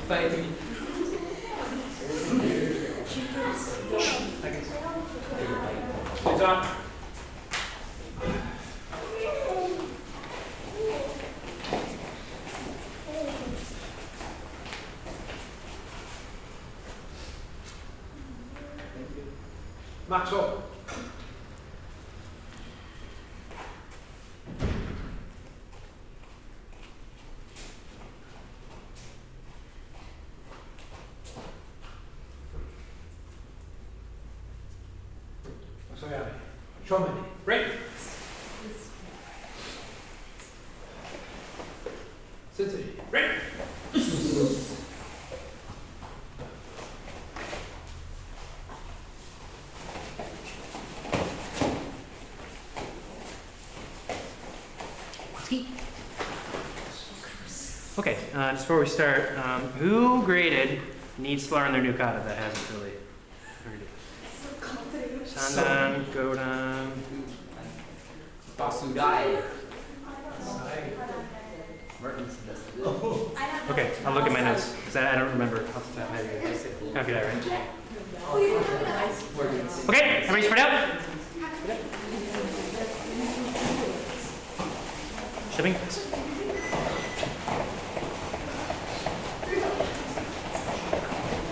Fight me. Sit up. Max up. Sensei Avi. Show me. Break. Sensei. Break. Okay, just before we start, who graded needs to learn their new kata that hasn't really learned it? Sandan, Godan. Basudai. Okay, I'll look at my notes because I don't remember off the top of my head. Okay, that right. Okay, everybody spread out. Shipping.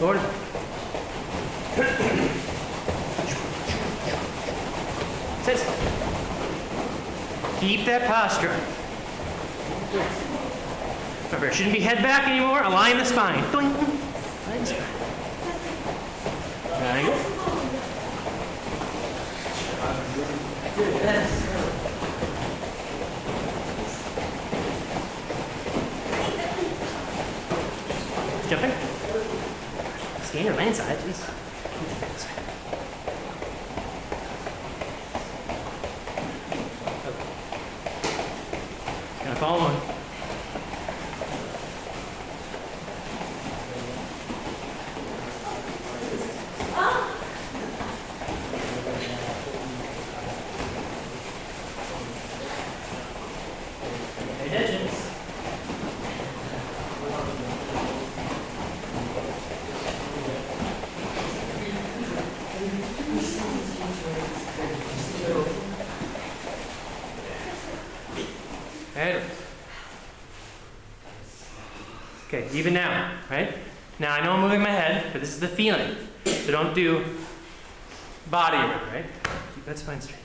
Lord. Sit. Keep that posture. Remember, it shouldn't be head back anymore. Align the spine. Align the spine. Triangle. Jumping. Stay in your lane side, jeez. Gonna follow on. Pay attention. Right. Okay, even now, right? Now I know I'm moving my head, but this is the feeling. So don't do body around, right? Keep that spine straight.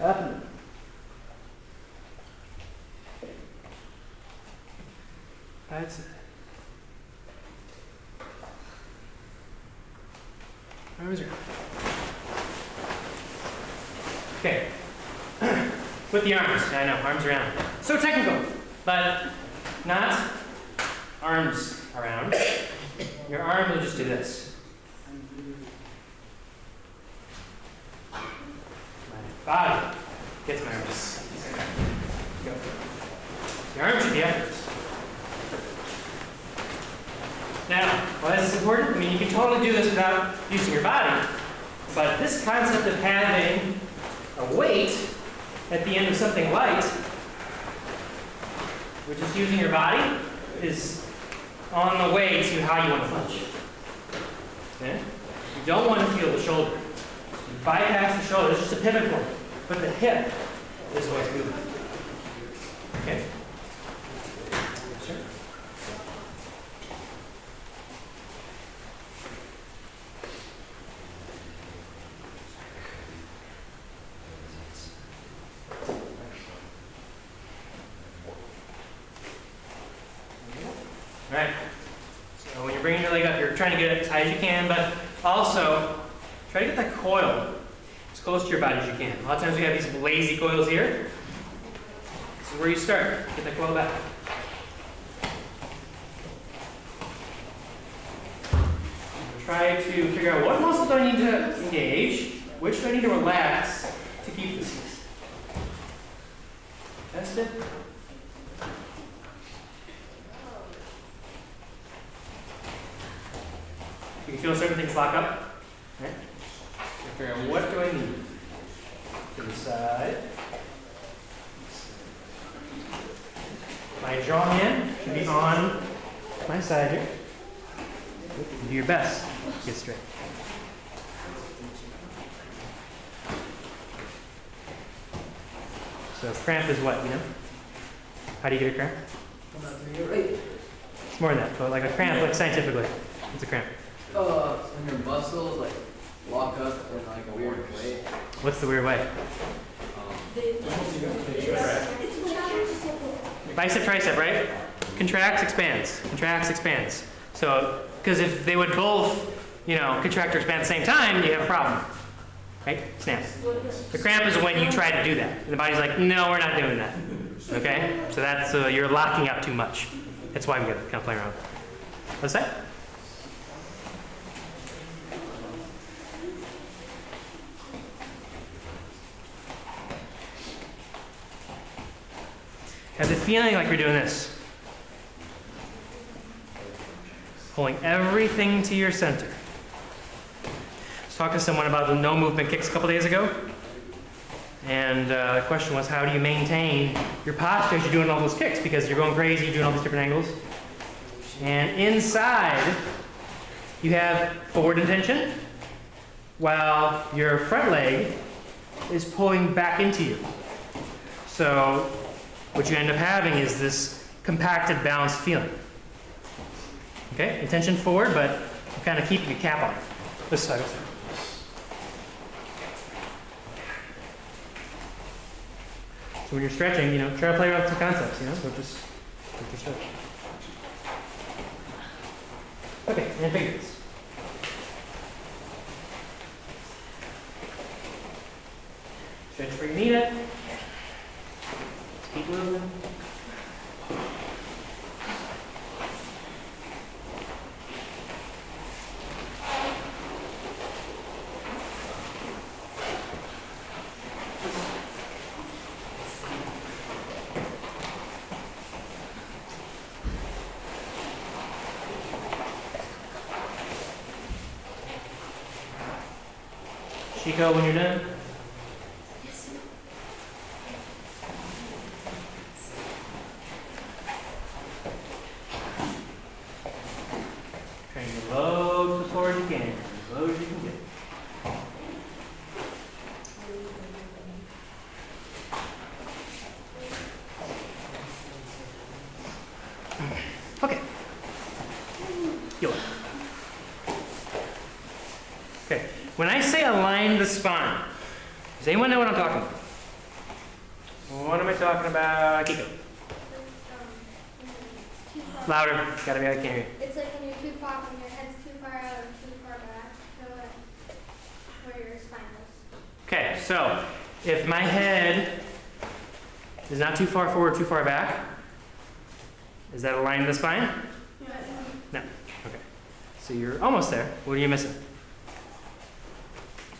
Up and down. That's it. Arms around. Okay. With the arms. I know, arms around. So technical, but not arms around. Your arm will just do this. My body gets my arms. Go. Your arm should be effortless. Now, why is this important? I mean, you can totally do this without using your body, but this concept of having a weight at the end of something light, which is using your body, is on the way to how you want to punch. Okay? You don't want to feel the shoulder. You bypass the shoulder. It's just a pivot point. But the hip is what's moving. Okay? Sure. All right. So when you're bringing your leg up, you're trying to get it as high as you can, but also try to get that coil as close to your body as you can. A lot of times we have these lazy coils here. This is where you start. Get that coil back. Try to figure out what muscle do I need to engage, which do I need to relax to keep this. Test it. You can feel certain things lock up. Right? Figure out what do I need. to the side. My jaw hand should be on my side here. Do your best to get straight. So cramp is what, you know? How do you get a cramp? It's more than that, but like a cramp, like scientifically, it's a cramp. When your muscles like lock up in like a weird way. What's the weird way? Bicep, tricep, right? Contracts, expands. Contracts, expands. So, because if they would both, you know, contract or expand at the same time, you have a problem. Right? Snap. The cramp is when you try to do that. And the body's like, no, we're not doing that. Okay? So that's, you're locking up too much. That's why we got to kind of play around. What's that? Have the feeling like you're doing this. Pulling everything to your center. I was talking to someone about the no movement kicks a couple days ago. And the question was, how do you maintain your posture as you're doing all those kicks? Because you're going crazy, you're doing all these different angles. And inside, you have forward intention, while your front leg is pulling back into you. So what you end up having is this compacted, balanced feeling. Okay, intention forward, but you're kind of keeping a cap on it. This side. So when you're stretching, you know, try to play around with some concepts, you know, don't just stretch. Okay, and figures. Stretch where you need it. Keep moving. Chico, when you're done. Trying to load as far as you can, as low as you can get. Okay. Heel. Okay. When I say align the spine, does anyone know what I'm talking about? What am I talking about? Kiko. Louder. Gotta be, I can't hear you. It's like when you're too far, when your head's too far out or too far back, so where your spine is. Okay, so if my head is not too far forward, too far back, is that aligning the spine? No. Okay. So you're almost there. What are you missing?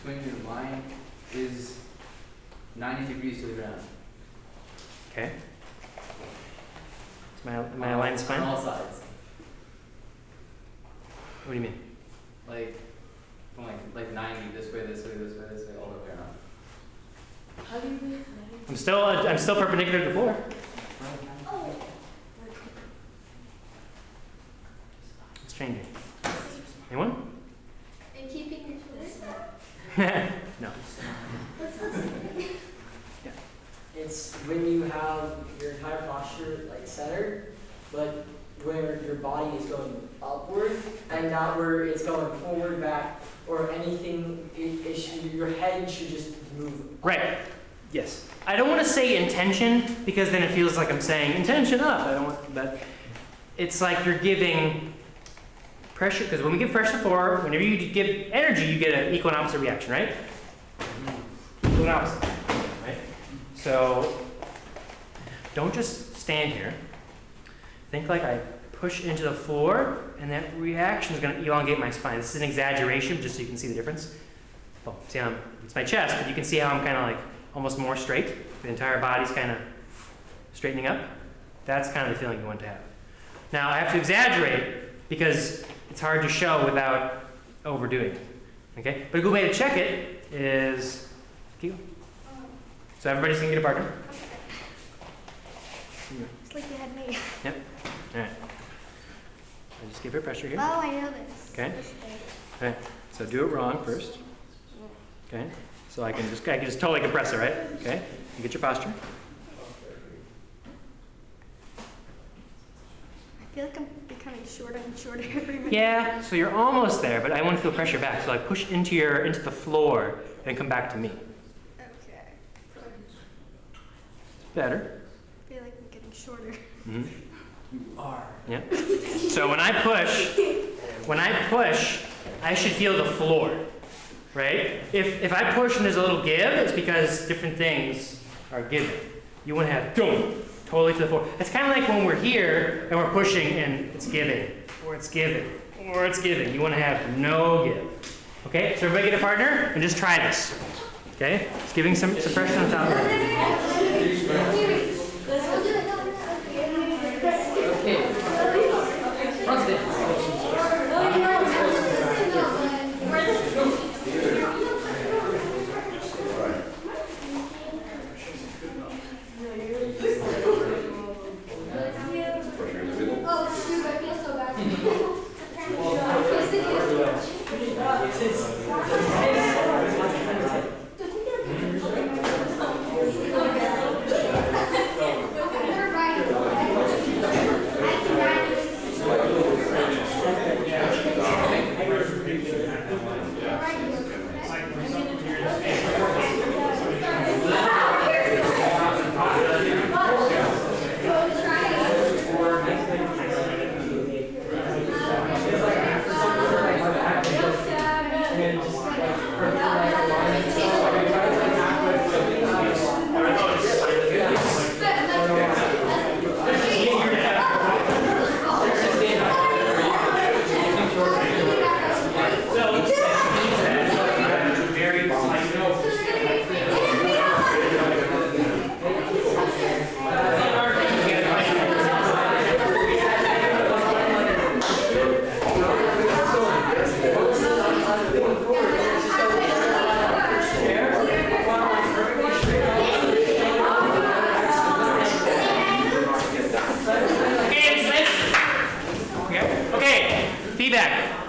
When your line is 90 degrees to the ground. Okay. Am I aligned the spine? On all sides. What do you mean? Like, from like 90 this way, this way, this way, this way, all the way around. How do you move? I'm still perpendicular to the floor. Oh. It's changing. Anyone? And keeping your twist. No. What's this? It's when you have your entire posture like centered, but where your body is going upward and not where it's going forward, back, or anything. Your head should just move up. Right. Yes. I don't want to say intention because then it feels like I'm saying intention up. I don't want that. It's like you're giving pressure, because when we give pressure forward, whenever you give energy, you get an equal and opposite reaction, right? Equal and opposite, right? So don't just stand here. Think like I push into the floor, and that reaction is going to elongate my spine. This is an exaggeration, just so you can see the difference. Well, see how it's my chest, but you can see how I'm kind of like almost more straight. The entire body's kind of straightening up. That's kind of the feeling you want to have. Now, I have to exaggerate because it's hard to show without overdoing it. Okay? But a good way to check it is, keep going. So everybody's gonna get a partner. It's like you had me. Yep. All right. I just give her pressure here. Oh, I know this. Okay. This thing. All right. So do it wrong first. Okay. So I can just totally compress it, right? Okay. You get your posture. I feel like I'm becoming shorter and shorter every minute. Yeah. So you're almost there, but I want to feel pressure back. So like push into the floor and come back to me. Okay. Better. I feel like I'm getting shorter. Mm-hmm. You are. Yeah. So when I push, I should feel the floor, right? If I push and there's a little give, it's because different things are given. You want to have boom, totally to the floor. It's kind of like when we're here and we're pushing and it's giving, or it's giving, or it's giving. You want to have no give. Okay? So everybody get a partner and just try this. Okay? It's giving some pressure on top of it. Okay. Front step.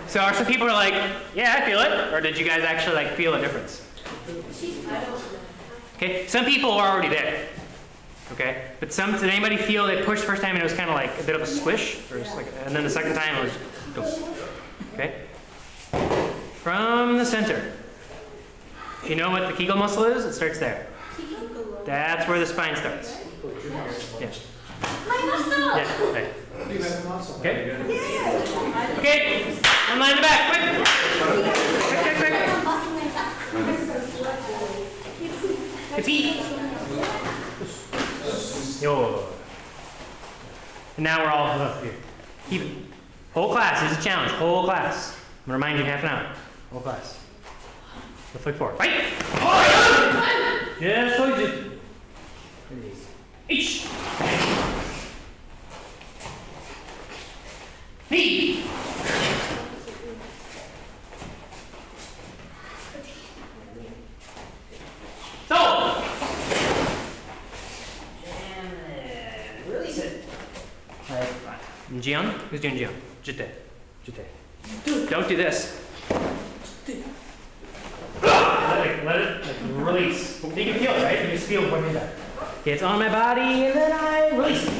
So are some people who are like, yeah, I feel it, or did you guys actually like feel a difference? Okay, some people are already there. Okay, but did anybody feel they pushed the first time and it was kind of like a bit of a squish, or just like, and then the second time it was, okay. From the center. If you know what the Kegel muscle is, it starts there. That's where the spine starts. Yeah. My muscle! Yeah, right. Okay. Okay. One line in the back. Quick. Quick. Petit. Yo. And now we're all up here. Keep it. Whole class. Here's a challenge. Whole class. I'm gonna remind you in half an hour. Whole class. Go flick forward. Right. Yes, hold it. Each. Knee. So. And then release it. Jian? Who's doing Jian? Jite. Don't do this. Let it release. You can feel it, right? You just feel it coming back. Okay, it's on my body, and then I release it.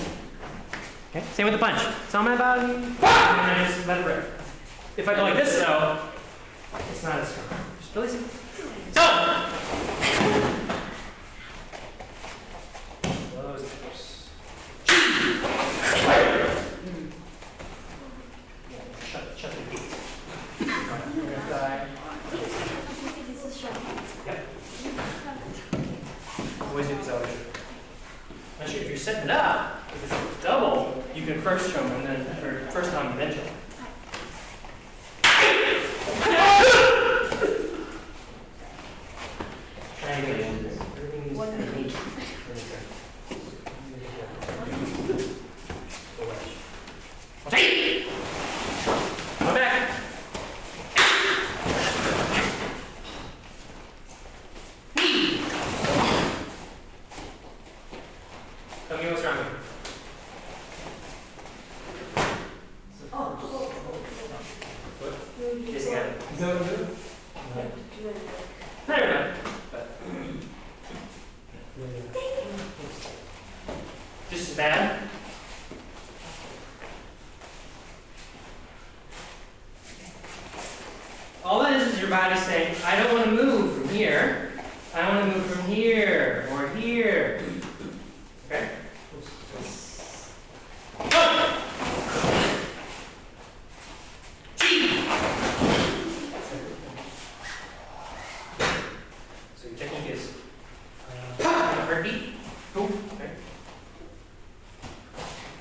Okay, same with the punch. It's on my body, and then I just let it rip. If I go like this, though, it's not as strong. Just release it. So! Close the force. Shut the gate. Yep. Always do this out. Actually, if you're setting it up, if it's double, you can first show them and then, or first time and then show them. Come back. bad. All that is your body saying, I don't want to move from here. I want to move from here or here. Okay? Oh! So your technique is heartbeat. Boom. Okay.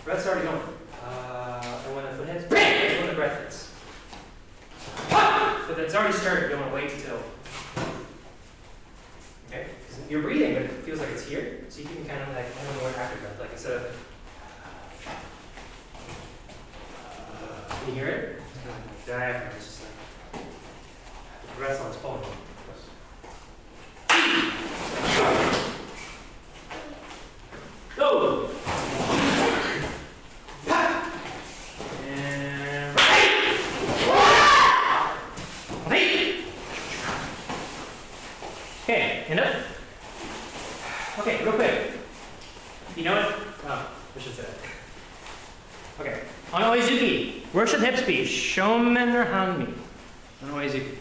Breath's already going. And when the foot hits, that's when the breath hits. But it's already started. You don't want to wait until. Okay? You're breathing, but it feels like it's here. So you can kind of like, I don't know what after breath, like instead of. Can you hear it? It's kind of like diaphragm. It's just like. The breath's on its pulling. Go! And right! Okay, end up. Okay, real quick. You know what? Oh, I should say that. Okay, on Oizuki, worship hip speed, Shomen or Hanmi? On Oizuki.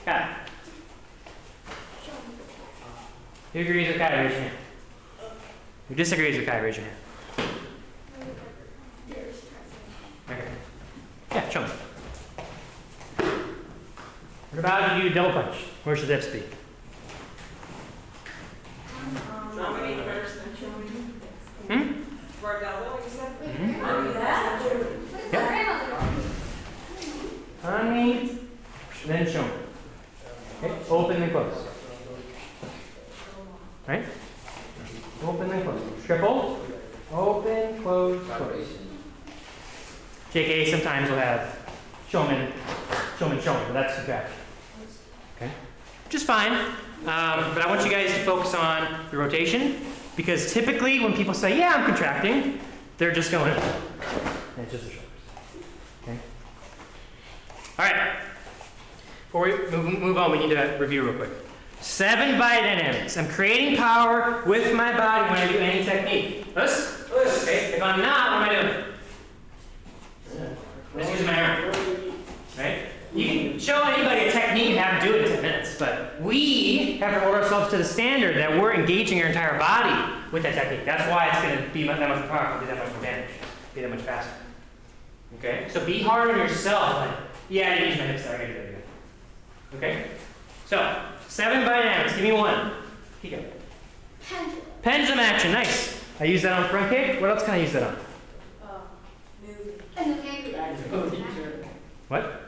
Got it. Who agrees with Kai? Raise your hand. Who disagrees with Kai? Raise your hand. Okay. Yeah, show me. What about you double punch? Where's the dip speed? For a double, you said? Honey, then show me. Okay, open and close. Right? Open and close. Triple. Open, close, close. JK sometimes will have showman, but that's subtraction. Okay? Which is fine. But I want you guys to focus on the rotation, because typically when people say, yeah, I'm contracting, they're just going, and it's just the shoulders. Okay? All right. Before we move on, we need to review real quick. 7 body dynamics. I'm creating power with my body when I do any technique. This? Okay. If I'm not, what am I doing? I'm just using my arm. Right? You can show anybody a technique and have them do it in 10 minutes, but we have to hold ourselves to the standard that we're engaging our entire body with that technique. That's why it's going to be that much more powerful, do that much more damage, be that much faster. Okay? So be hard on yourself. Like, yeah, I use my hips there. I gotta do that again. Okay? So, 7 body dynamics. Give me one. Keep going. Pendulum. Pendulum action. Nice. I use that on front kick. What else can I use that on? Moving. And the hand. What?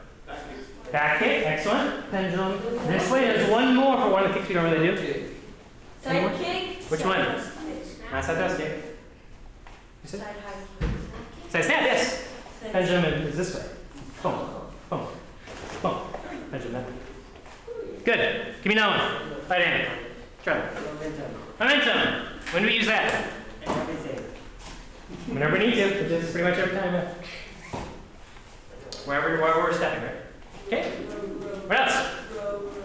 Back kick. Excellent. Pendulum. This way. There's one more for one of the kicks we don't really do. Side kick. Which one? Side Side thrust kick. You said? high kick. Side snap. Yes. Side Pendulum is this way. Boom. Boom. Boom. Pendulum. Good. Give me another one. Right hand. Try it. Momentum. When do we use that? Whenever we need to, which is pretty much every time. Wherever we're stepping, right? Okay. What else?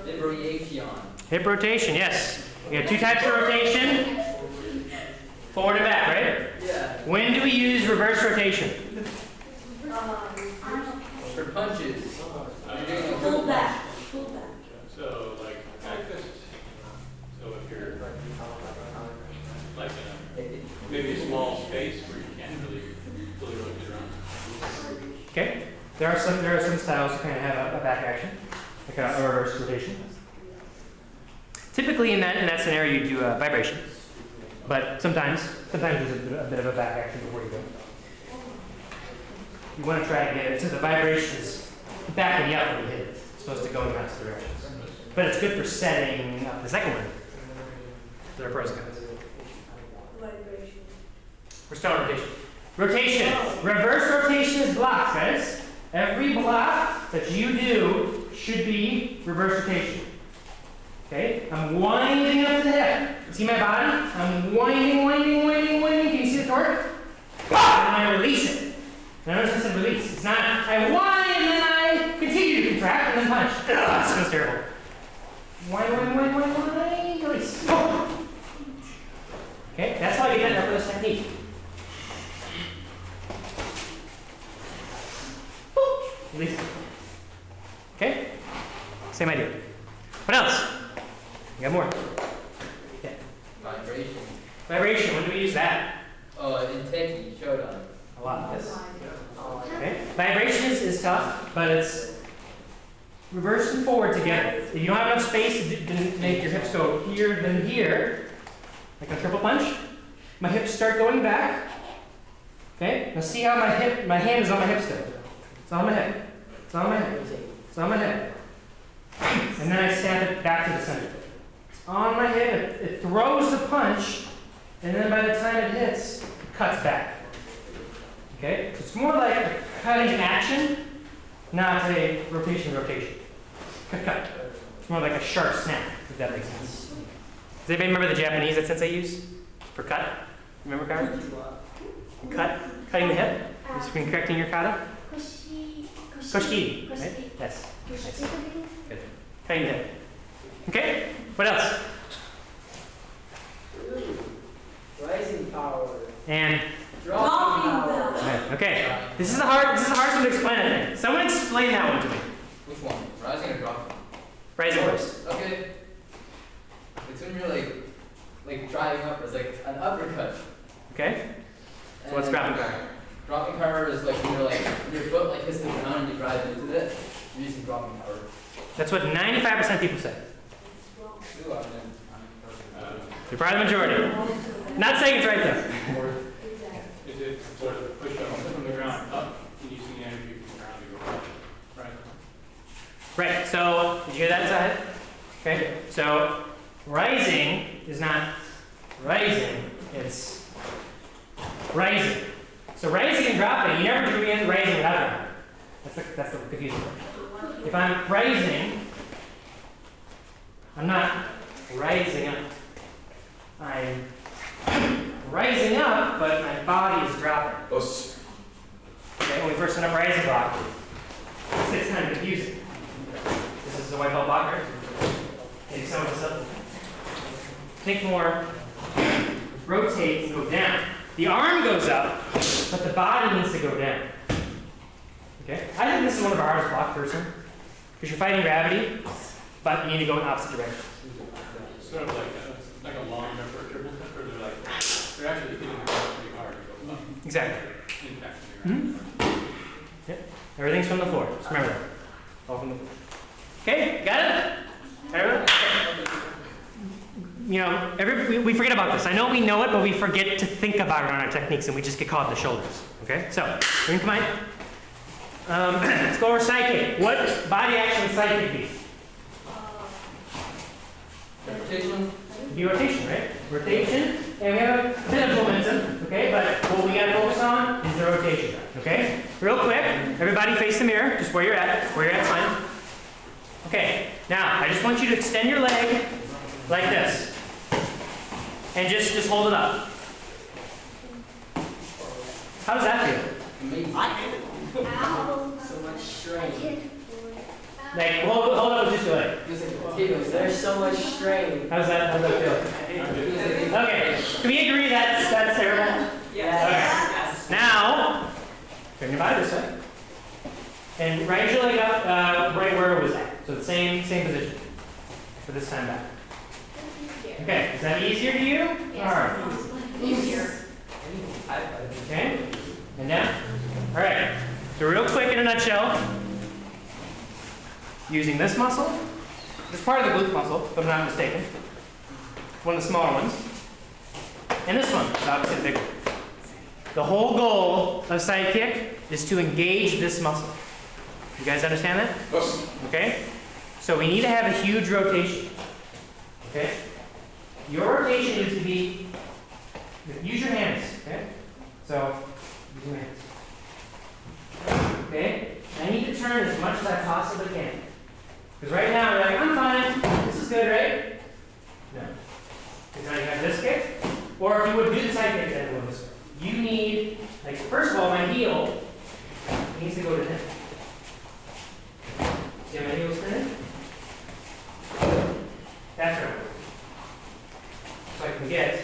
Hip rotation. Hip rotation, yes. We have 2 types of rotation. Forward and back, right? Yeah. When do we use reverse rotation? For punches. You're doing a Pull back. Pull back. So, like, practice. So if you're like in a, maybe a small space where you can't really get around. Okay. There are some styles that kind of have a back action, like a reverse rotation. Typically in that scenario you do a vibration, but sometimes there's a bit of a back action before you go. You want to try to get it so the vibration is backing you up when you hit it. It's supposed to go in opposite directions. But it's good for setting up the second one. There are pros and cons. Vibration. We're starting rotation. Rotation. Reverse rotation is blocks, guys. Every block that you do should be reverse rotation. Okay? I'm winding up the hip. See my body? I'm winding. Can you see the torque? And then I release it. Now notice I said release. It's not, I wind and then I continue to contract and then punch. Ugh, that feels terrible. Wind, release. Oh. Okay? That's how you get that for this technique. Vibration, when do we use that? In Teki, Shodan. A lot. Yes. Oh, Okay. Vibration is tough, but it's reverse and forward together. If you don't have enough space to make your hips go here, then here, like a triple punch, my hips start going back. Okay? Now see how my hand is on my hip still. It's on my hip. It's on my hip. It's on my hip. And then I stab it back to the center. It's on my hip. It throws the punch, and then by the time it hits, it cuts back. Okay? So it's more like a cutting action, not a rotation. Cut, cut. It's more like a sharp snap, if that makes sense. Does anybody remember the Japanese that Sensei used for cut? Remember, Kara? Cut? Cutting the hip? Just been correcting your kata? Koshiki, right? Yes. Nice. Good. Cutting the hip. Okay? What else? Rising power. And Dropping Dropping power. okay. This is a hard one to explain, I think. Someone explain that one to me. Which one? Rising or dropping? Rising first. Okay. It's when you're like driving up, it's like an uppercut. Okay? So what's And dropping power? Dropping power is like when your foot like hits the ground and you drive into it. You're using dropping power. That's what 95% of people say. Ooh, I'm You're probably the majority. Not saying it's right though. Or is it sort of push up from the ground up and using the energy from the ground to go up? Right. Right, so did you hear that side? Okay, so rising is not rising, it's rising. So rising and dropping, you never do rising without dropping. That's the confusing part. If I'm rising, I'm not rising up. I'm rising up, but my body is dropping. Okay, when we first set up rising block, it's kind of confusing. This is a white belt blocker. Maybe some of us up. Think more, rotate and go down. The arm goes up, but the body needs to go down. Okay? I think this is one of our hardest blocks personally, because you're fighting gravity, but you need to go in opposite directions. Sort of like a long jump or a triple jump, or they're actually hitting the ground pretty hard to go up. Exactly. Impacting the ground. Yep. Everything's from the floor. Just remember that. All from the floor. Okay, got it? Everyone? You know, we forget about this. I know we know it, but we forget to think about it on our techniques, and we just get caught in the shoulders. Okay? So, bring to mind. Let's go over side kick. What body action would side kick be? Rotation. Be rotation, right? Rotation, and we have a bit of momentum, okay? But what we gotta focus on is the rotation, okay? Real quick, everybody face the mirror, just where you're at. Where you're at's fine. Okay, now I just want you to extend your leg like this. And just hold it up. How does that feel? Amazing. Ow. So much I strain. did. Like, hold up with just your leg. Feels like potatoes. There's so much strain. How's that feel? Okay, can we agree that's terrible? Yes. Okay. Now, turn your body this way. And raise your leg up right where it was at. So the same position for this time back. Okay, is that easier to you? Yes. All right. Easier. Okay, and down. All right, so real quick in a nutshell, using this muscle, this part of the glute muscle, if I'm not mistaken, one of the smaller ones, and this one, is obviously the big one. The whole goal of side kick is to engage this muscle. You guys understand that? Yes. Okay? So we need to have a huge rotation. Okay? Your rotation needs to be, use your hands, okay? So, use your hands. Okay? I need to turn as much as I possibly can. Because right now, you're like, I'm fine. This is good, right? No. Because now you have this kick. Or if you would do the side kick, then go this way. You need, like, first of all, my heel needs to go to 10. See how my heel is spinning? That's right. So I can get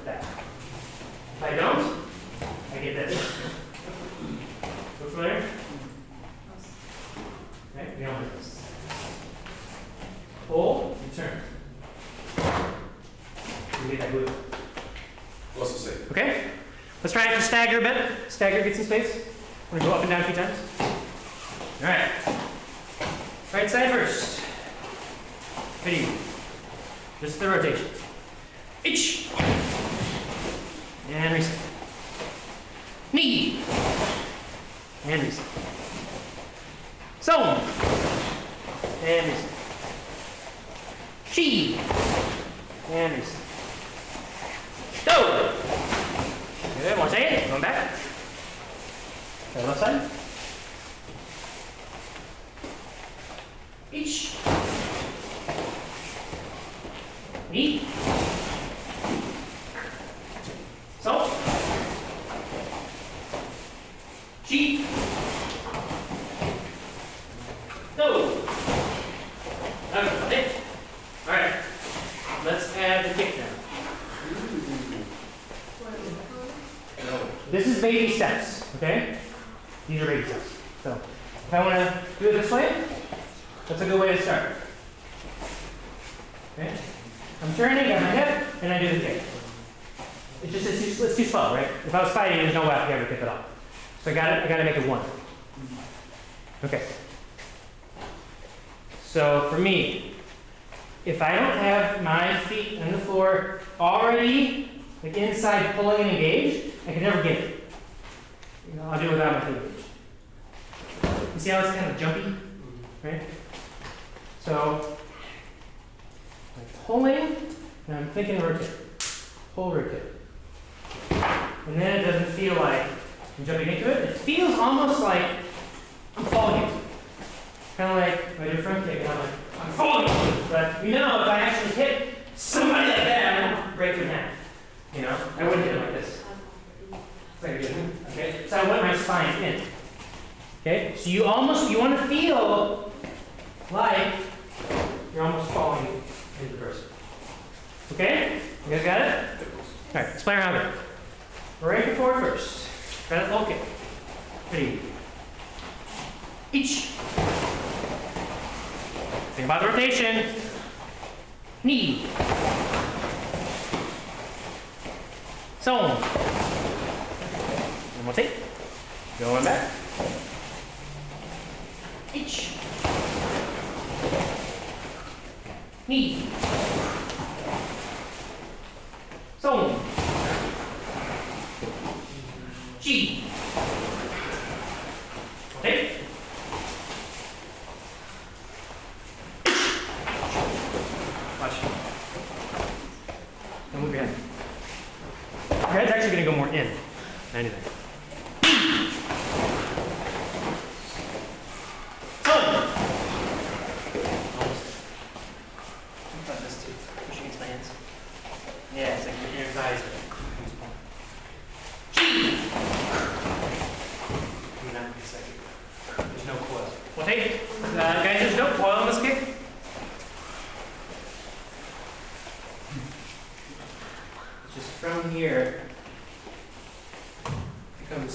that. If I don't, I get this. Look familiar? Okay, we don't do this. Pull, you turn. You get that glute. What's the say? Okay? Let's try to stagger a bit. Stagger, get some space. We're gonna go up and down a few times. All right. Right side first. Pretty. Just the rotation. Each. And reset. Knee. And reset. Zone. And reset. Chi. And reset. Do. Good, one second. Going back. Okay, left side. Each. Knee. So. Chi. Do. Okay. All right. Let's add the kick now. This is baby steps, okay? These are baby steps. So, if I want to do it this way, that's a good way to start. Okay? I'm turning, got my hip, and I do the kick. It's too slow, right? If I was fighting, there's no way I could ever kick it off. So I gotta make it one. Okay. So for me, if I don't have my feet on the floor already, like inside pulling and engaged, I can never get it. You know, I'll do it without my feet engaged. You see how it's kind of jumpy, right? So I'm pulling, and I'm thinking rotate. Pull, rotate. And then it doesn't feel like I'm jumping into it. It feels almost like I'm falling into it. Kind of like when I do a front kick, and I'm like, I'm falling into it. But you know, if I actually hit somebody like that, I won't break it in half. You know, I wouldn't hit it like this. Okay, so I want my spine in. Okay, so you want to feel like you're almost falling into the person. Okay, you guys got it? All right, let's play around here. Right foot forward first. Try that low kick. Ready? Each. Think about the rotation. Knee. Zone. One more take. Going back. Each. Knee. Zone. Chi. Okay. Watch. Don't move your head. Your head's actually going to go more in than anything. Yeah, it's like your thighs are. There's no coil. Well, hey, guys, there's no coil on this kick. It's just from here, it comes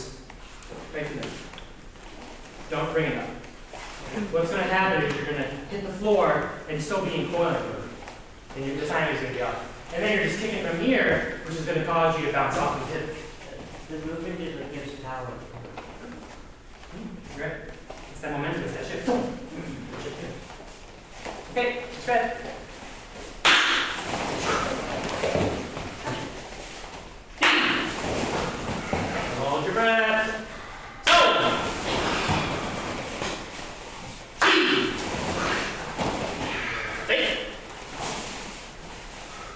right to there. Don't bring it up. What's going to happen is you're going to hit the floor and still be in coiling mode. And your time is going to be off. And then you're just kicking from here, which is going to cause you to bounce off and hit it. The movement is what gives power. Right? It's that momentum, it's that shift. Okay, spread. Hold your breath. So.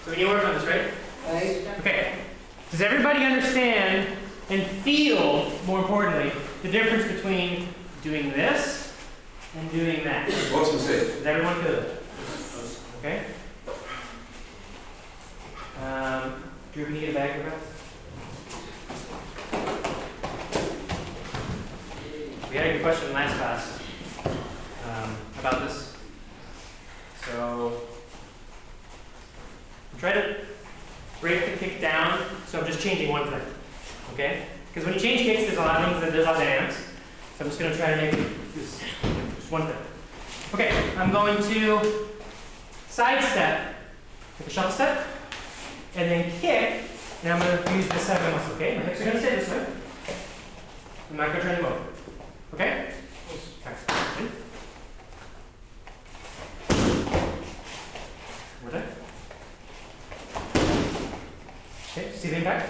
So we need to work on this, right? Right? Okay. Does everybody understand and feel, more importantly, the difference between doing this and doing that? What's the say? Does everyone feel it? Okay? Drew, can you get a bag for us? We had a good question in last class about this. So, try to break the kick down. So I'm just changing one thing. Okay? Because when you change kicks, there's a lot of things that there's a lot of dynamics. So I'm just going to try to make this just one thing. Okay, I'm going to side step, take a shuffle step, and then kick Now I'm going to use this side of the muscle, okay? My hips are going to stay this way. I'm not going to turn them over. Okay? Okay. More there. Okay, see the impact?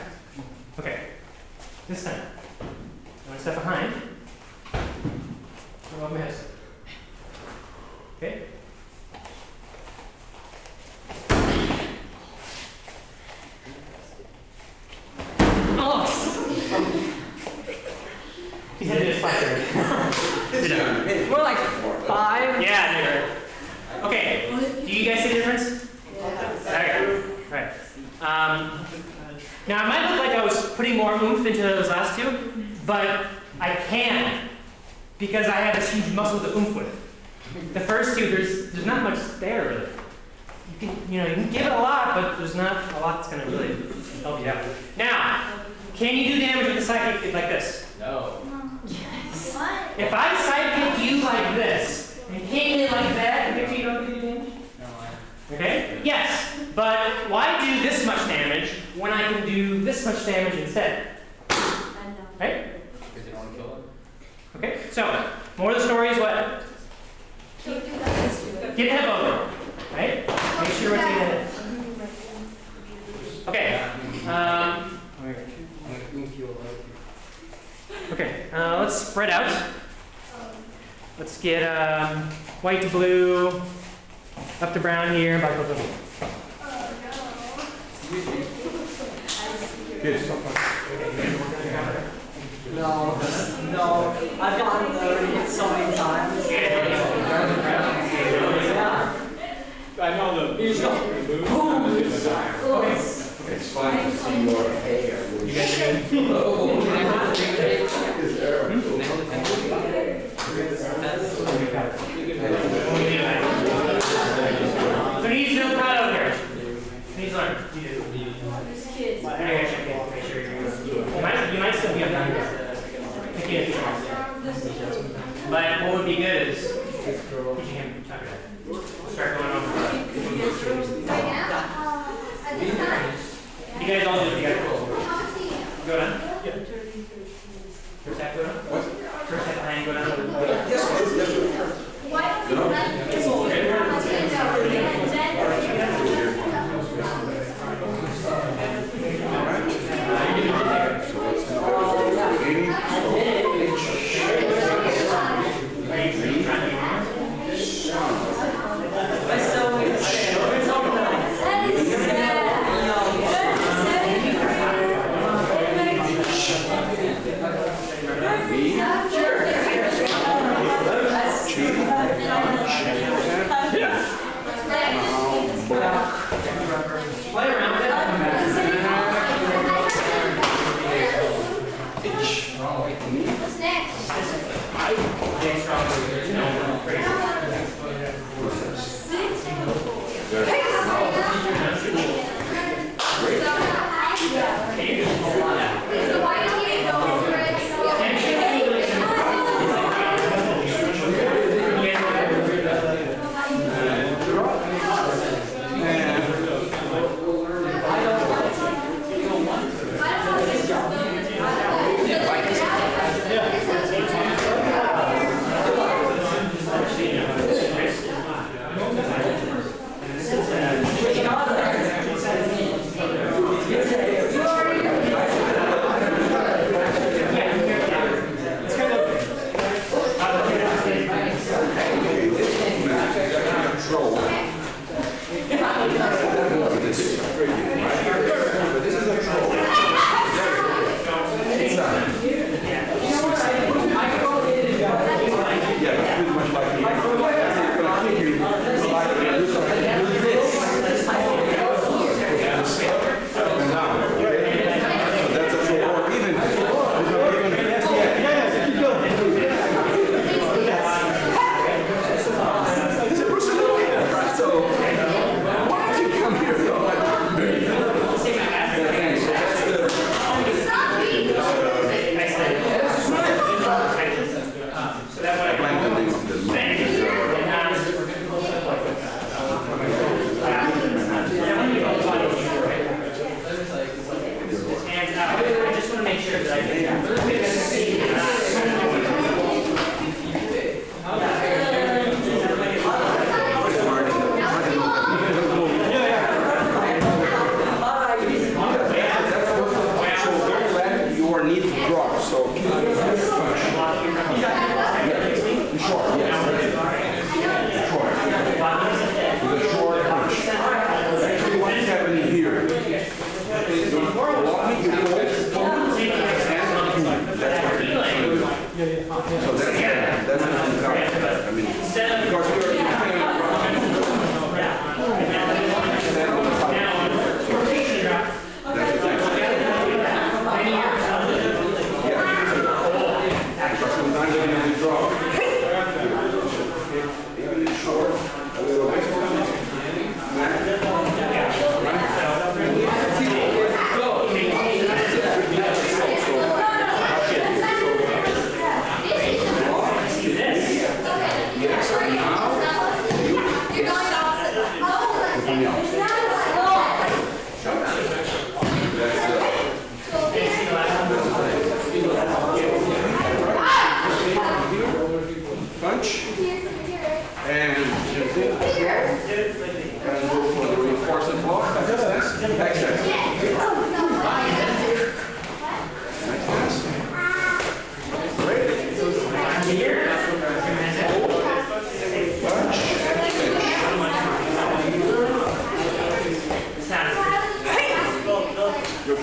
Okay. This time, I'm going to step behind. Go up my hips. Okay? He's headed to his We're like 5. Yeah, they hurt. Okay, do you guys see the difference? Okay, right. Now it might look like I was putting more oomph into those last two, but I can because I have this huge muscle to oomph with. The first two, there's not much there really. You can give it a lot, but there's not a lot that's gonna really help you out. Now, can you do damage with a side kick like this? No. What? If I side kick you like this and came in like that, you think you don't do damage? No. Okay? Yes, but why do this much damage when I can do this much damage instead? Right? Because you don't want to kill him? Okay, so, more of the story is what? Get the hip over, right? Make sure it's in the hip. Okay, okay, let's spread out. Let's get white to blue, up to brown here, back to blue. No, I've gotten already hit so many times. Yeah. I know the. You just go, boom. It's fun to see your hair. You guys So he's no proud over here. He's learned. You do. Make sure you might still be on that. But what would be good is teaching him to start going over. You guys all do it together. Go down. Yeah. First half go down. What? First half hand go down.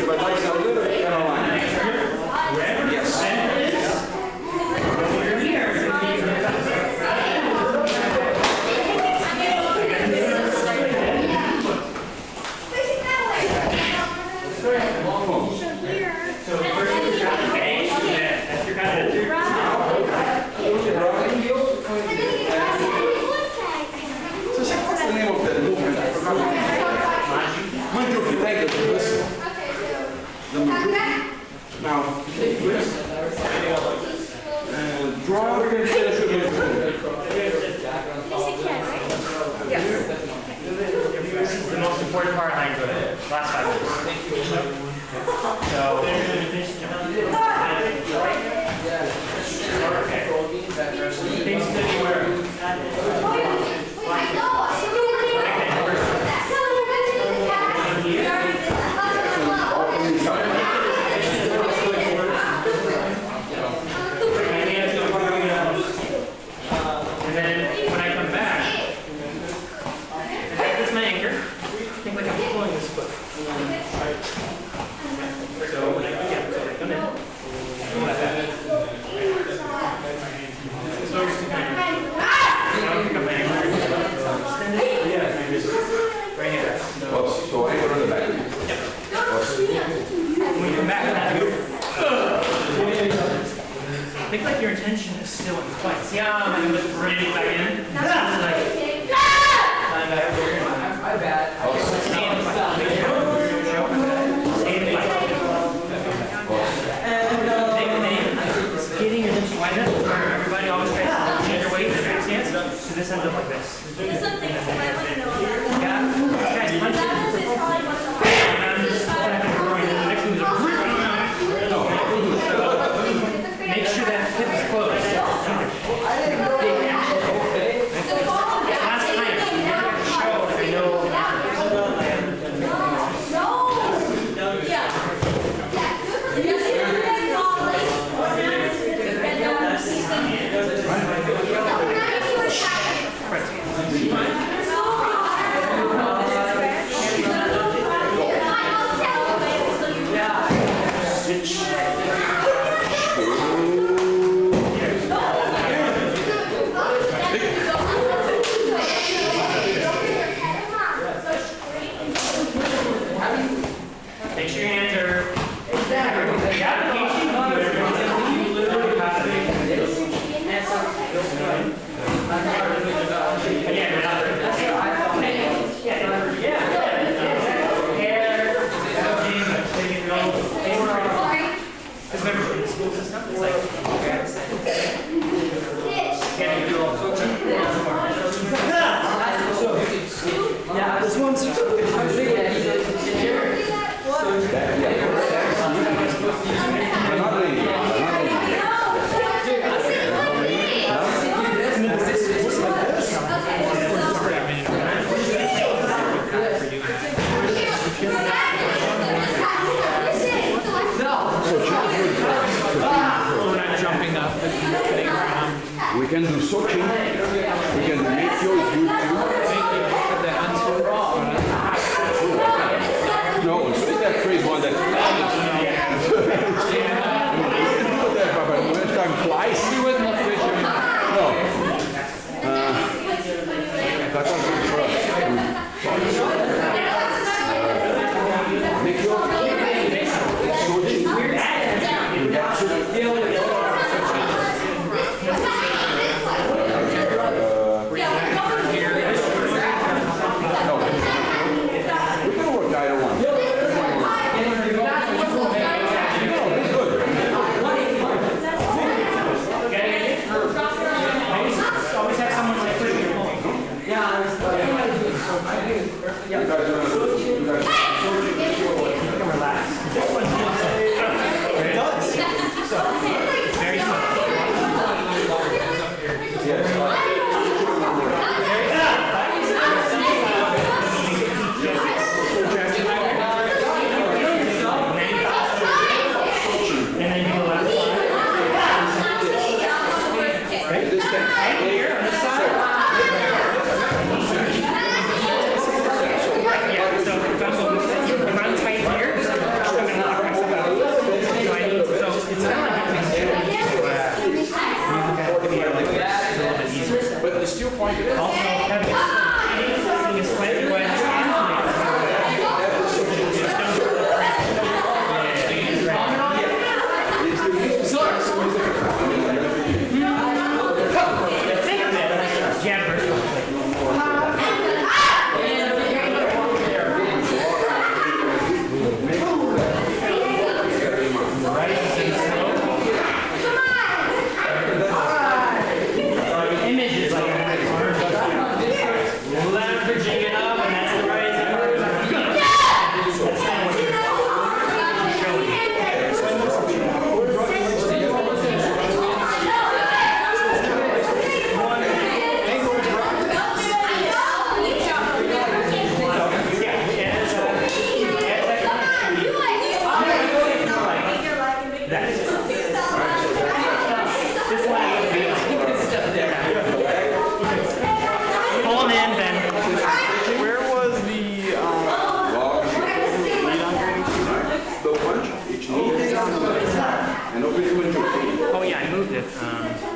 but like a little Carolina. What's the name of that movement? I forgot. Manjuki, thank you. Listen. The Manjuki. Now, take this. And draw. We're going to finish with This is the most important part of how you go to last 5 minutes. So, things that you wear. And then when I come back, that's my anchor. Think like I'm pulling this foot. So when I come in, pull that back. So just to kind of, pick up my anchor. Extend it. Yeah, and just right here. So anchor on the back. Yep. When you come back, think like your intention is still in flight. See how I'm just bringing it back in? I'm back here. My bad. Stay in flight. Stay in flight. Getting your attention wide enough where everybody always tries to change their weight in their stance. So this ends up like this. There's some things that I want to know about. Yeah? This guy's punching. That is probably one of the And I'm just growing. And the next move is a make sure that hip is closed. Last time, show that I know. Make sure your hands are the application. You literally have to make because remember, in the school system, it's like, can't do all sorts of yeah, this one's we can do soaking. We can do make your good too. No, split that phrase one that. Next time flies. No. That one's good for us. Make your soaking.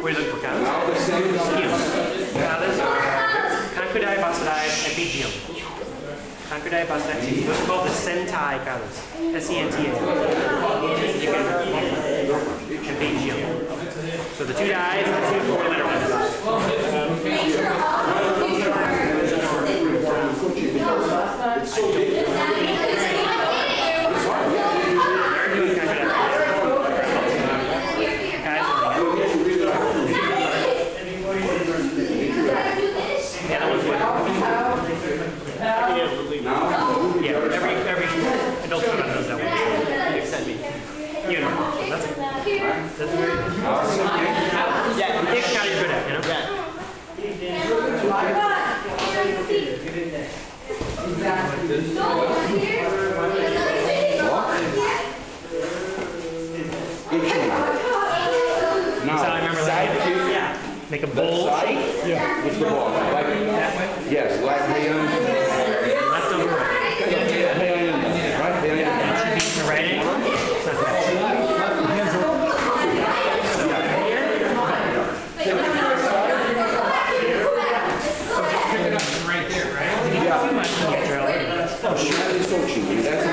What are you looking for, counts? Now the same Counts are Kankudai, Basadai, and Bijio. Kankudai, Basadai, those are called the Sentai counts. S-E-N-T-A. And Bijio. So the 2 dies and the 2 4-letter ones. It's so big. They're doing Kankudai. Guys, the other one's what? Yeah, every adult student does that one. Except me. You know, that's it. That's yeah, pick how you're good at, you know? Now, So I remember side kick. Yeah. Make a bowl shape. Yeah. With the ball. Like, That way. yes, like hand. Left over right. Hand. Right hand. Should be the right angle. It's not that. Right there, right? Yeah. Too much in your drill. That is so cheap. That's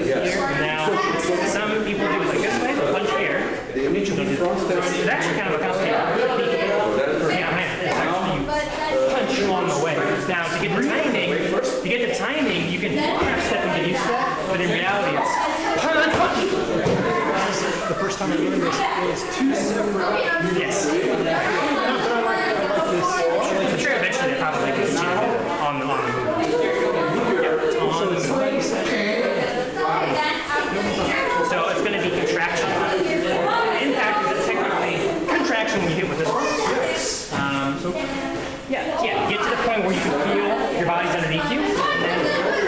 yes. Now, some people do it like this way, they'll punch here. They need to be front steps. It's actually kind of a complicated That is yeah, man. It's actually you punch along the way. Now, to get the timing, you can half step and get used to that, but in reality, it's punch, punch. The first time I learned this, it was 2 separate. Yes. I'm sure eventually they probably can change it on the move. So it's like So it's going to be contraction. Impact is technically contraction when you hit with this one. So yeah, get to the point where you can feel your body's underneath you, and then punch.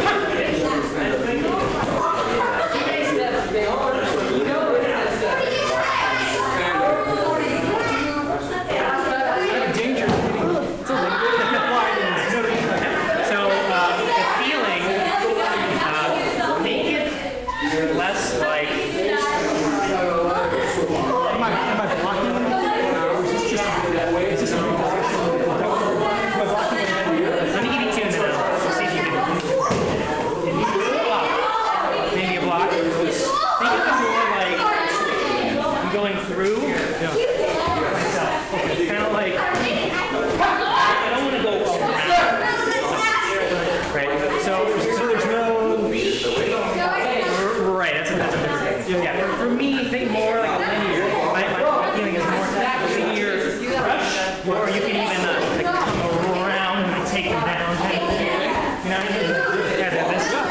Yeah, for me, think more like a linear. My feeling is more linear rush, or you can even like come around and take them down. You know what I mean? Yeah, this stuff.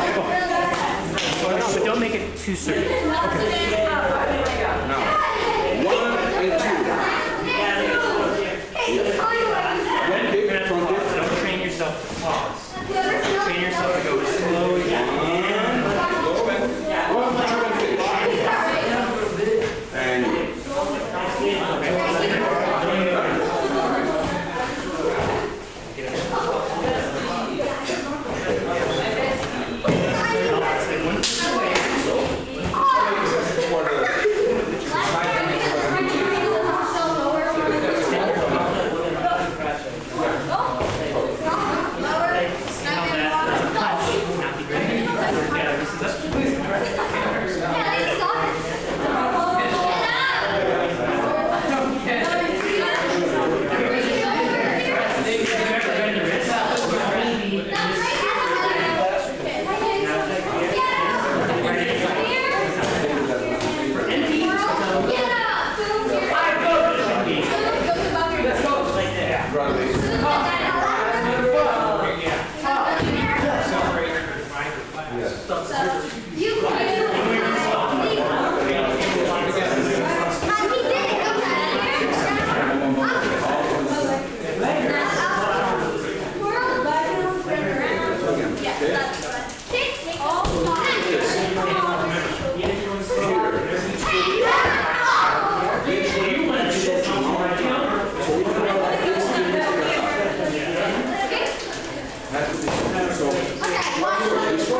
But don't make it too certain. Okay. Now, 1 and 2. Don't train yourself to pause. Train yourself to go slowly and Okay,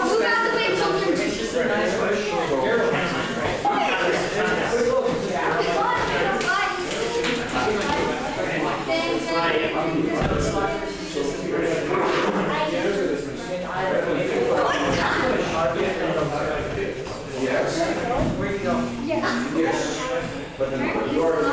who got the win? But then your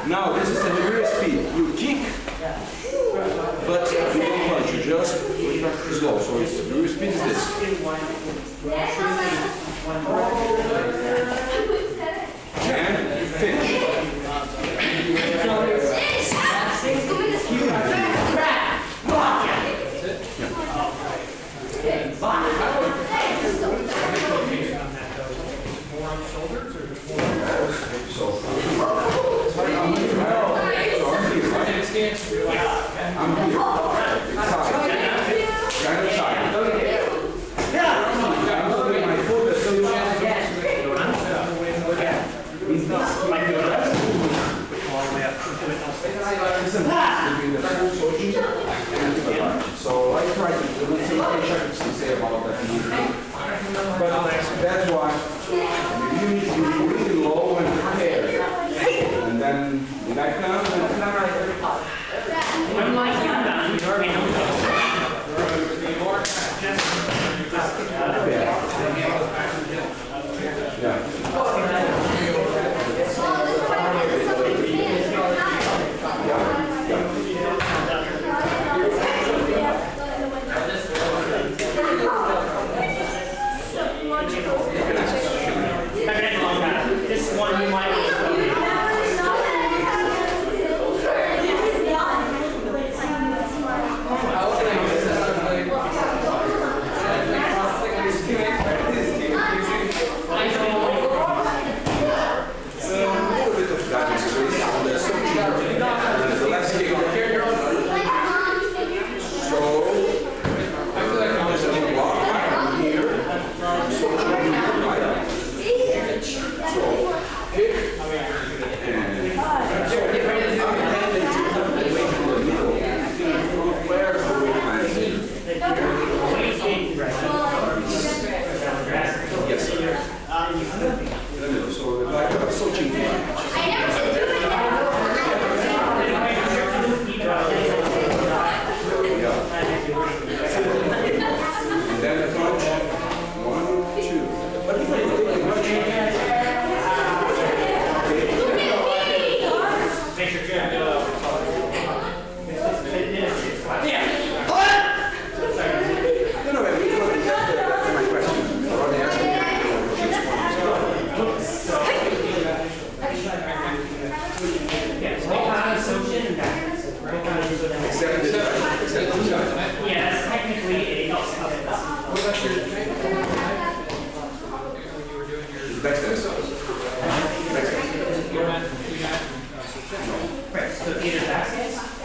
Now this is a real speed. You kick, but you don't punch. You just slow. So it's the real speed is this. And finish. I'm here. Kind of shy. I'm looking at my foot. So you so I try to let's see what I can say about that. But that's why you need to be really low and prepared. And then when I come I'm like you done. You already know yeah.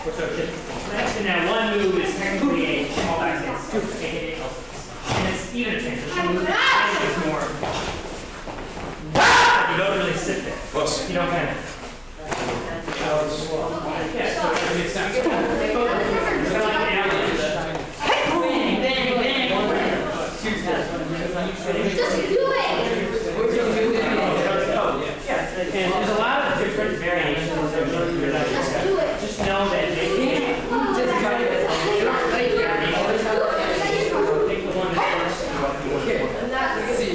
We're sort of shifting. Next, and now one move is technically a small back stance. And it's even a change. The move is more. You don't really sit there. You don't kind of. Yeah, so it's kind of like an avalanche. Bang, bang, bang. Just do it! And there's a lot of different variations of Shotokan. Just know that take the one that's first and what you want to see.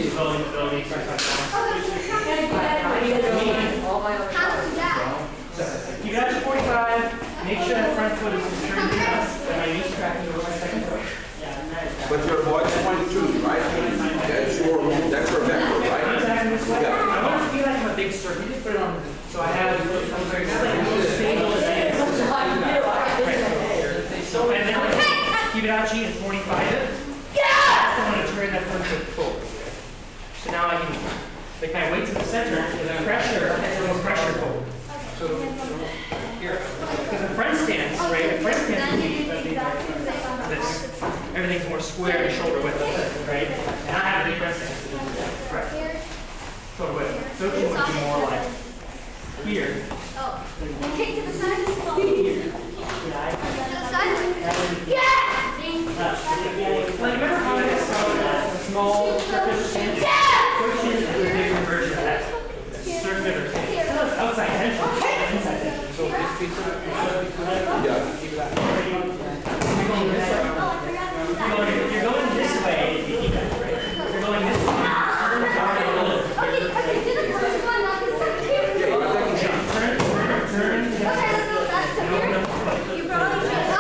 You got your 45. Make sure that front foot is turned to us. And my knees tracking over my second foot. But your boy's 22, right? That's your vector, right? Exactly this way. Yeah. I want it to feel like I'm a big circle. You just put it on. So I have stable stance. So and then keep it out, G, and 45 it. I want to turn that front foot forward. So now I can, the kind of weights in the center, and then pressure forward. So here, because a front stance, right? A front stance would be this. Everything's more square and shoulder width, right? And I have a big front stance. Right. Shoulder width. So it would be more like here. Oh. Kick to the side. Here. To the side. Yeah! Like, remember how I saw a small circular stance? Friction is a different version of that. Circular stance. It's outside tension. Inside tension. So this piece of it. If you're going this way, you keep that, right? If you're going this way, Okay, do the first one, not the second. turn. Okay, let's go back to here. You brought it up.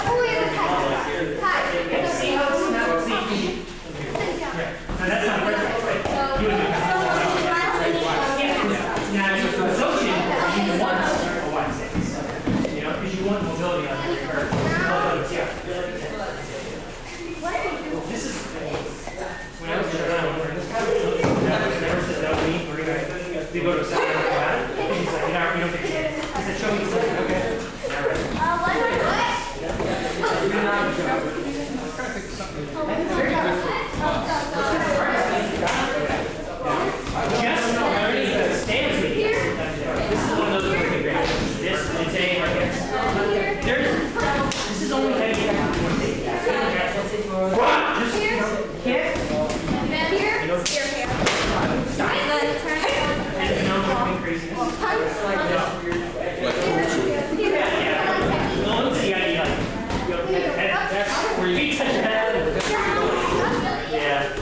Oh, wait, hi. See how it's not see. Now that's not perfect, right? You would do now if you're associated, you want a wide stance. You know, because you want mobility on every curve. This is when I was around. This kind of never said that was me. We go to a seminar about it. He's like, you don't get it. He said, show me something. Okay. Yeah, right. Just learning the stance with you. This is one of those working great. This and saying right here. This is only heavy. Just kick. Here, your hair. And then turn it. And no moving craziness. No one's the idea. That's where you touch your head. Yeah.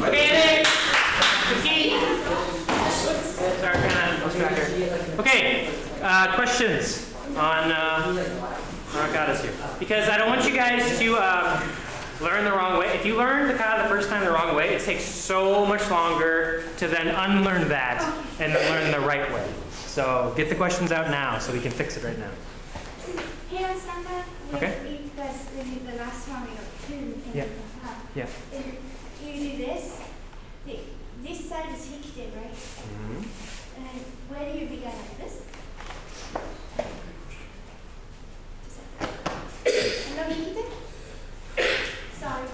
Okay, okay, questions on Rakatas here? Because I don't want you guys to learn the wrong way. If you learn the kata the first time the wrong way, it takes so much longer to then unlearn that and then learn the right way. So get the questions out now so we can fix it right now. Hey, Santa. Okay. Because the last one we got two. Yeah. Yeah. You do this. This side is hikite, right? Mm-hmm. And where do you begin like this? No hikite? Sorry.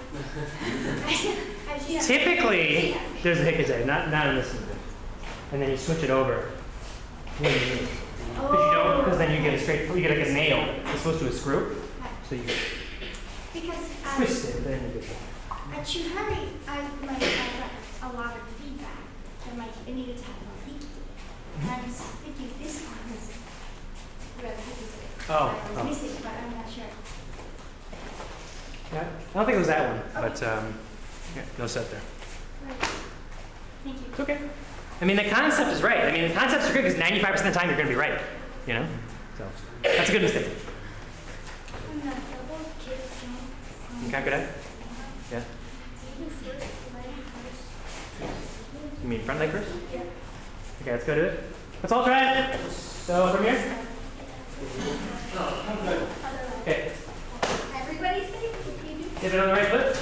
Typically, there's a hikite, not in this movement. And then you switch it over when you move. Because then you get a straight, you get like a nail. It's supposed to be a screw. So you twist it, then you get that. At Shihan, I got a lot of feedback. I'm like, I needed to have more hikite. And I was thinking this one was where the hikite Oh. I was missing, but I'm not sure. Yeah, I don't think it was that one, but yeah, no set there. Right. Thank you. It's okay. I mean, the concept is right. I mean, the concepts are good because 95% of the time you're going to be right. You know? So, that's a good mistake. I'm not double kick. You can't go that? Yeah? You mean front leg first? Yeah. Okay, let's go do it. Let's all try it. So, from here? Okay. Everybody's saying, you do. Get it on the right foot.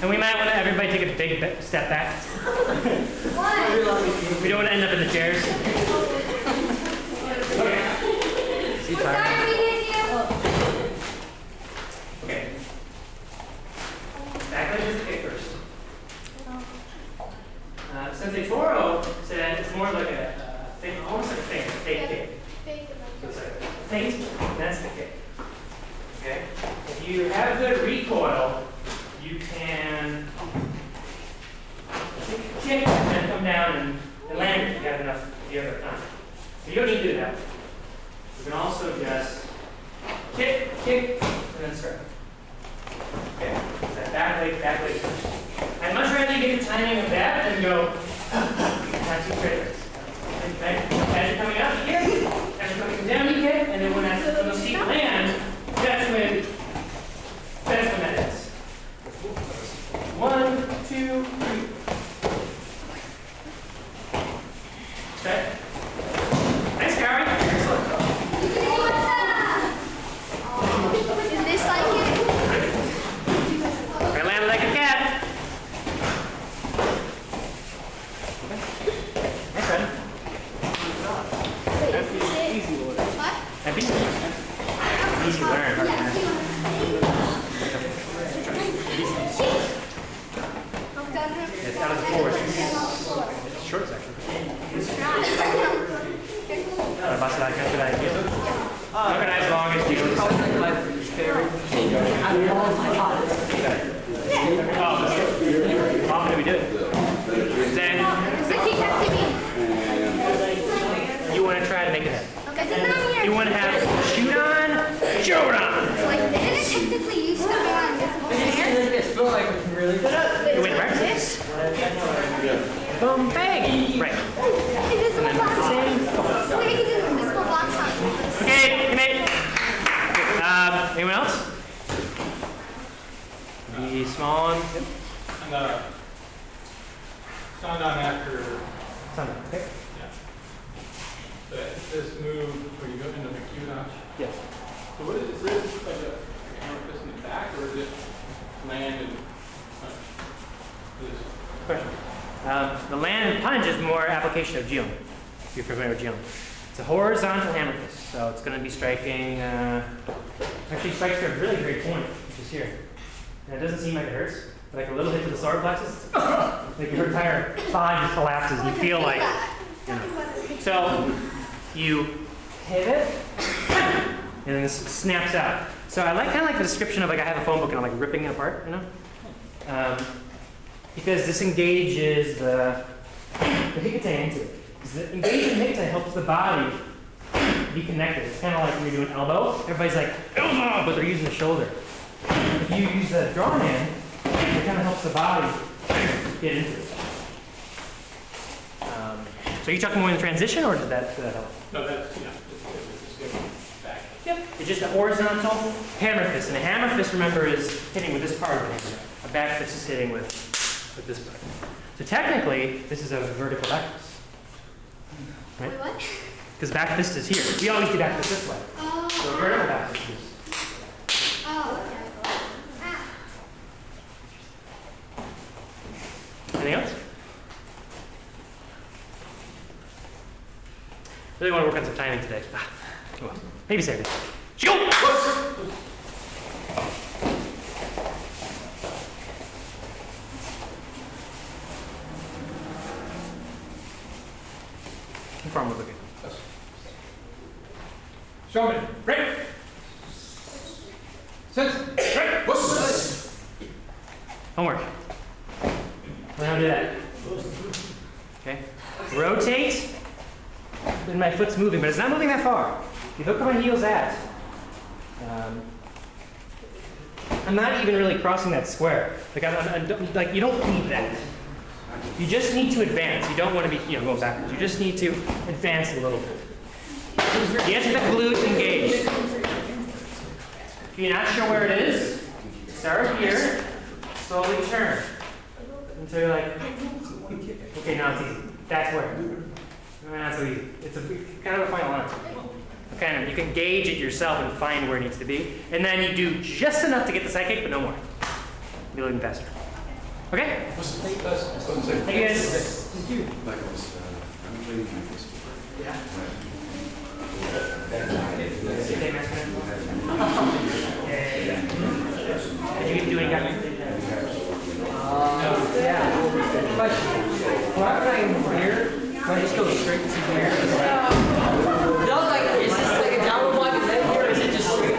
And we might want to everybody take a big step back. We don't want to end up in the chairs. Okay. What time are we in here? Okay. Back leg is the kick first. Sensei Toru said it's more like a fake, almost like a fake kick. So it's like a feint, that's the kick. Okay? If you have good recoil, you can take a kick and then come down and land it if you have enough, if you have enough time. But you don't need to do that. You can also just kick, and then start. Okay? So that back leg first. I'd much rather you get the timing of that than go, not too straight legs. As you're coming up, you kick. As you're coming down, you kick. And then when those feet land, that's when that is. 1, 2, 3. Okay. Nice, Gary. Excellent. Is this like it? I landed like a cat. Nice, Fred. Easy order. What? Happy? Easy to learn. Hard to learn. It's out of the floor. It's short section. I busted that kind of good idea. Look at as long as you go. How often do we do it? Then you want to try to make it happen. You want to have Shotokan. Like, they didn't technically use stepping on invisible hands. I feel like it's really good. You win, right? Boom, bang. Right. Invisible blocks on. Wait, you can do invisible blocks on. Okay, good night. Anyone else? The small one. Yep. And Sandan after, Sunday. Okay. yeah. This move where you go into the Q-notch. Yes. So what is this, like a hammer fist in the back, or is it land and punch? This. Question. The land and punch is more application of Jion, if you're familiar with Jion. It's a horizontal hammer fist, so it's going to be striking, actually strikes to a really great point, which is here. And it doesn't seem like it hurts, but like a little hit to the solar plexus, like your entire thigh just collapses, you feel like, you know. So you hit it, and then this snaps out. So I like kind of like the description of like I have a phone book and I'm like ripping it apart, you know? Because this engages the hikite into it. The engaging hikite helps the body be connected. It's kind of like when you're doing elbow. Everybody's like, elbow, but they're using the shoulder. If you use the draw hand, it kind of helps the body get into it. So are you talking more in the transition, or did that help? No, that's, yeah, it's just going back. Yep. It's just a horizontal hammer fist. And a hammer fist, remember, is hitting with this part of the hammer. A back fist is hitting with this part. So technically, this is a vertical back fist. Right? Wait, what? Because back fist is here. We always do back fist this way. Oh. So a vertical back fist is. Oh, okay. Ah. Anything else? Really want to work on some timing today. Well, maybe save it. Go! Confirm with looking. Showman, right? Sense, right? Homework. Learn how to do that. Okay. Rotate. Then my foot's moving, but it's not moving that far. You look where my heel's at. I'm not even really crossing that square. Like you don't need that. You just need to advance. You don't want to be, going backwards. You just need to advance a little bit. Get the glute engaged. If you're not sure where it is, start here. Slowly turn until you're like, okay, now it's easy. That's where. Not so easy. It's kind of a final line. You can gauge it yourself and find where it needs to be. And then you do just enough to get the side kick, but no more. Be a little faster. Okay? Thank you guys. Likewise. Yeah. Did you do any kind of Yeah. Question. When I'm playing here, do I just go straight to here? No, like, is this like a downward block and then here, or is it just straight?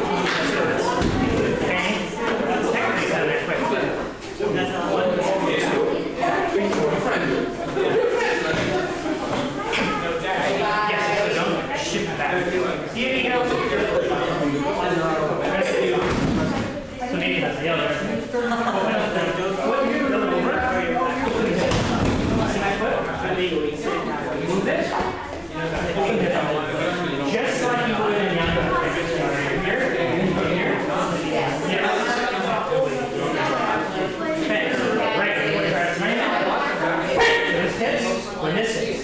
technically kind of quick, but that's not what yes, so don't shift back. See anything else? So maybe that's the other. See my foot? Move this. Just like you would in the other. Here, here. Okay, right. This hits, when this hits.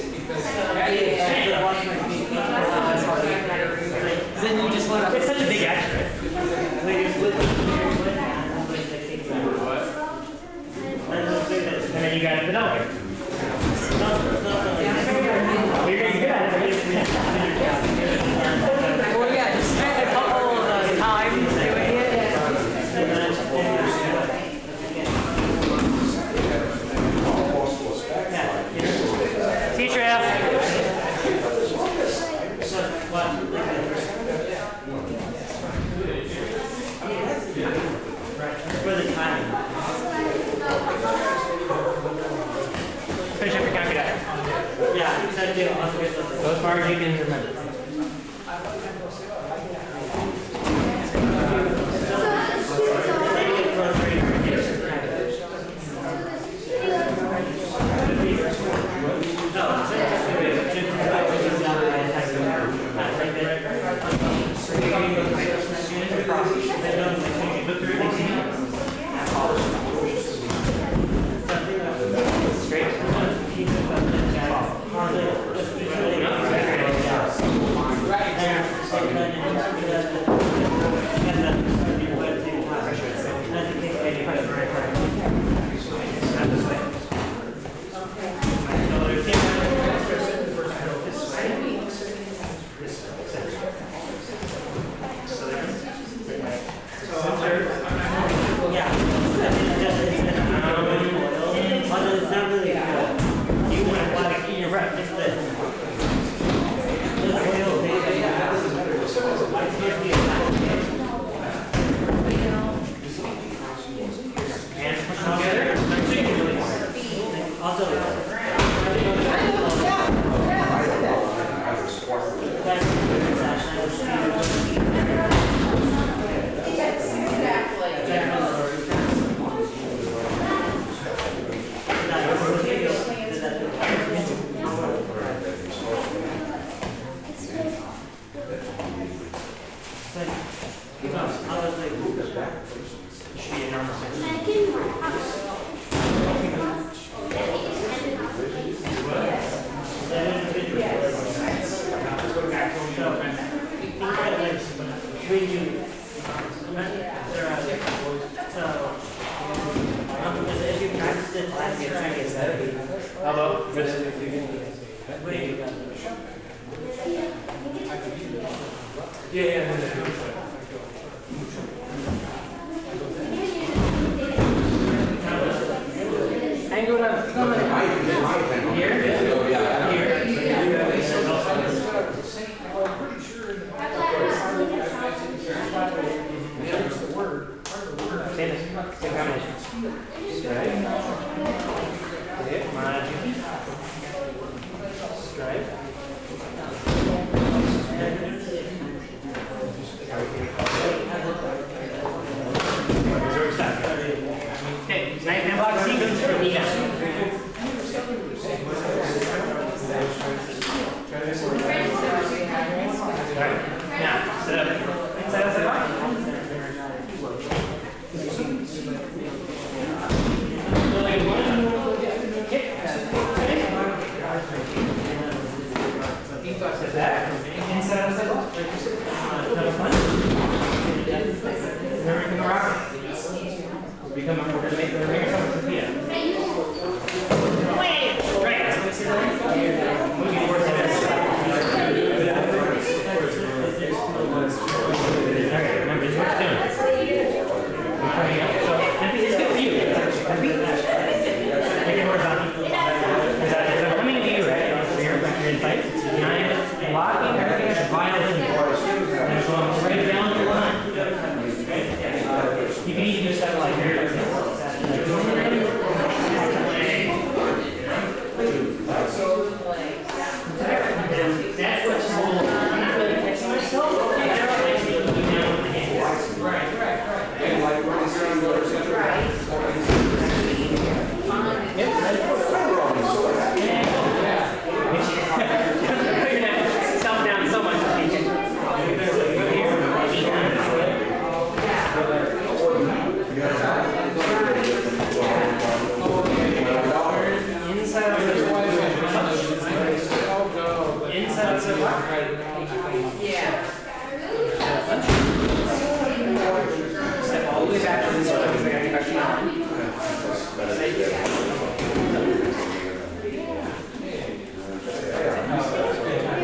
Then you just want to. It's such a big action. And then you got it out here. You're getting good at it. Well, yeah, just spend a couple of times doing it. Teacher F. What? For the time. Finish up your calculator. Yeah, so as far as you can remember. Right. so far? Yeah. Step all the way back to this one because I gotta get back to you.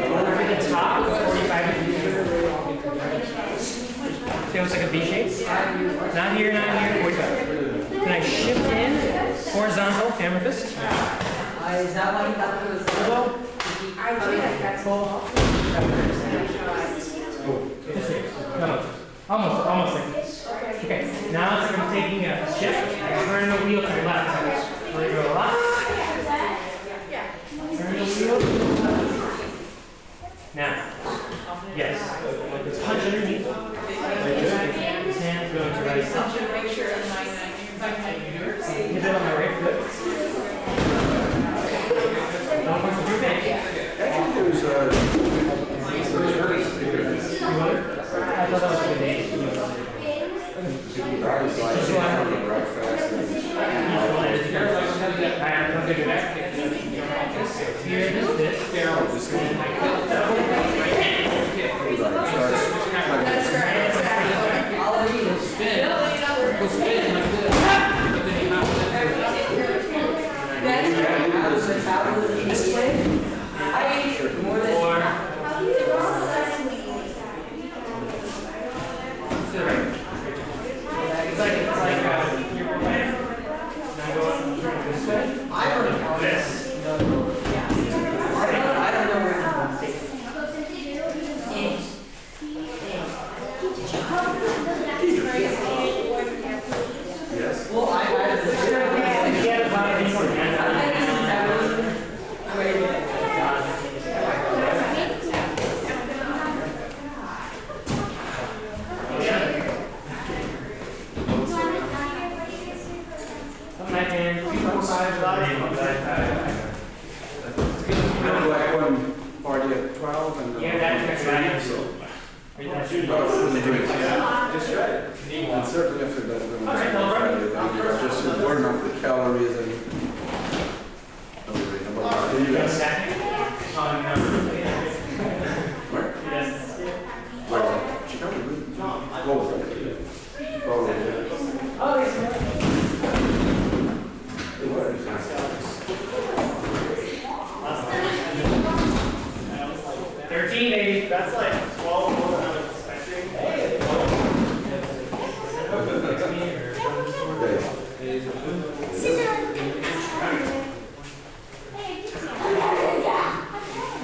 Over the top, 45 degrees. See how it's like a V shape? Not here, not here, 45. Then I shift in, horizontal, hammer fist. Is that why you thought it was I did, that's all. No, almost like this. Okay, now it's like I'm taking a shift, I turn the wheel to the left. We're gonna go left. Turn the wheel. Now, yes, punch underneath. His hands going to right side. Make sure it's Hit it on my right foot. Don't push too big. Actually, there's I thought that was a good day. Alright, I'm gonna do that. Here, this. That's right. all of these? This way? More than It's like you're playing. Now go this way. I already know This. I don't know where to take Yes. Well, I Yeah, it's not important. Like one party at 12 and Yeah, that's right. just try it. And certainly after that, when All right, no problem. just to burn off the calories and. You guys stacking? On Where? yes. Chicago. Go for it. Go for it. Oh, yes. 13, baby. That's like 12 more than I was expecting. Hey.